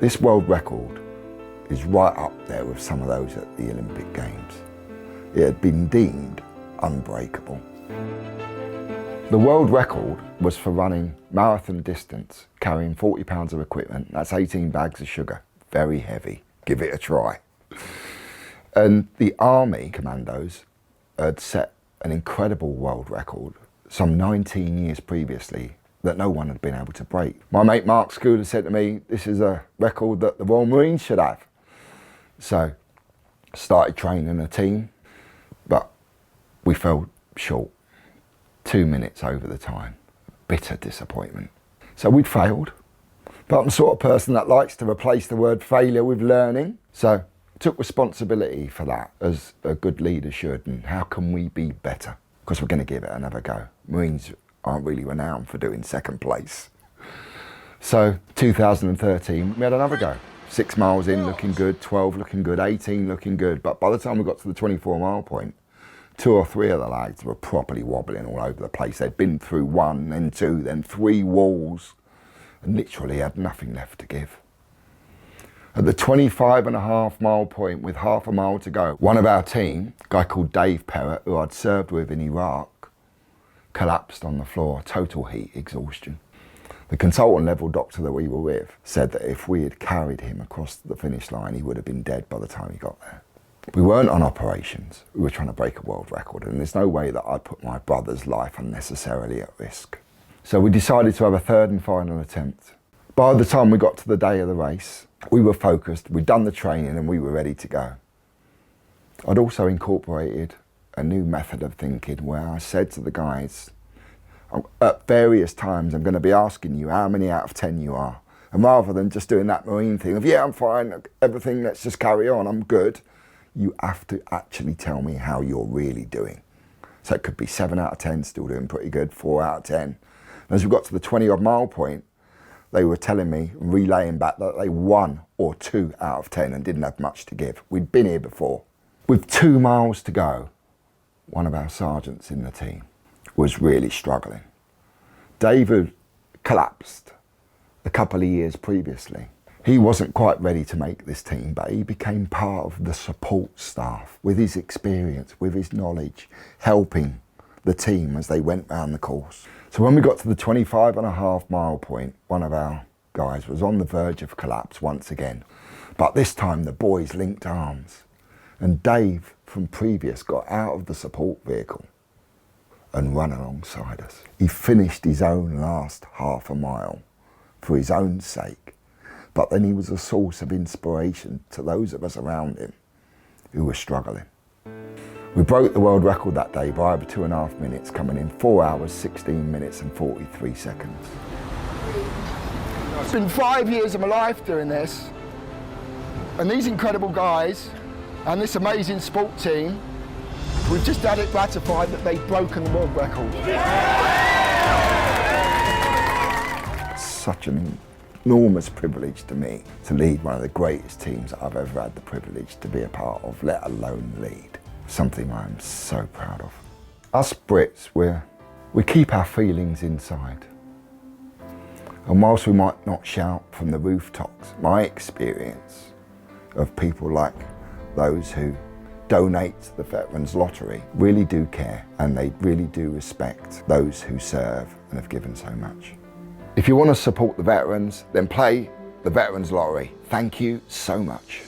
This world record is right up there with some of those at the Olympic Games. It had been deemed unbreakable. The world record was for running marathon distance, carrying 40 pounds of equipment. That's 18 bags of sugar, very heavy. Give it a try. And the army commandos had set an incredible world record some 19 years previously that no one had been able to break. My mate Mark Schooler said to me, this is a record that the Royal Marines should have. So started training a team, but we fell short. 2 minutes over the time. Bitter disappointment. So we'd failed, but I'm the sort of person that likes to replace the word failure with learning. So took responsibility for that, as a good leader should, and how can we be better? Because we're going to give it another go. Marines aren't really renowned for doing second place. So 2013, we had another go. 6 miles in looking good, 12 looking good, 18 looking good, but by the time we got to the 24-mile point, 2 or 3 of the lads were properly wobbling all over the place. They'd been through 1, then 2, then 3 walls, and literally had nothing left to give. At the 25.5-mile point with half a mile to go, one of our team, a guy called Dave Perrott, who I'd served with in Iraq, collapsed on the floor, total heat exhaustion. The consultant level doctor that we were with said that if we had carried him across the finish line, he would have been dead by the time he got there. We weren't on operations, we were trying to break a world record, and there's no way that I'd put my brother's life unnecessarily at risk. So we decided to have a third and final attempt. By the time we got to the day of the race, we were focused, we'd done the training and we were ready to go. I'd also incorporated a new method of thinking where I said to the guys, at various times I'm going to be asking you how many out of 10 you are. And rather than just doing that Marine thing of, yeah, I'm fine, everything, let's just carry on, I'm good. You have to actually tell me how you're really doing. So it could be 7 out of 10, still doing pretty good, 4 out of 10. And as we got to the 20-odd mile point, they were telling me, relaying back, that they 1 or 2 out of 10 and didn't have much to give. We'd been here before. With 2 miles to go, one of our sergeants in the team was really struggling. David collapsed a couple of years previously. He wasn't quite ready to make this team, but he became part of the support staff with his experience, with his knowledge, helping the team as they went round the course. So when we got to the 25.5-mile point, one of our guys was on the verge of collapse once again. But this time the boys linked arms, and Dave from previous got out of the support vehicle and ran alongside us. He finished his own last half a mile for his own sake. But then he was a source of inspiration to those of us around him who were struggling. We broke the world record that day by over 2.5 minutes, coming in 4 hours, 16 minutes and 43 seconds. It's been 5 years of my life doing this, and these incredible guys and this amazing sport team, we've just had it ratified that they've broken the world record. It's such an enormous privilege to me to lead one of the greatest teams that I've ever had the privilege to be a part of, let alone lead. Something I'm so proud of. Us Brits, we keep our feelings inside. And whilst we might not shout from the rooftops, my experience of people like those who donate to the Veterans Lottery really do care, and they really do respect those who serve and have given so much. If you want to support the veterans, then play the Veterans Lottery. Thank you so much.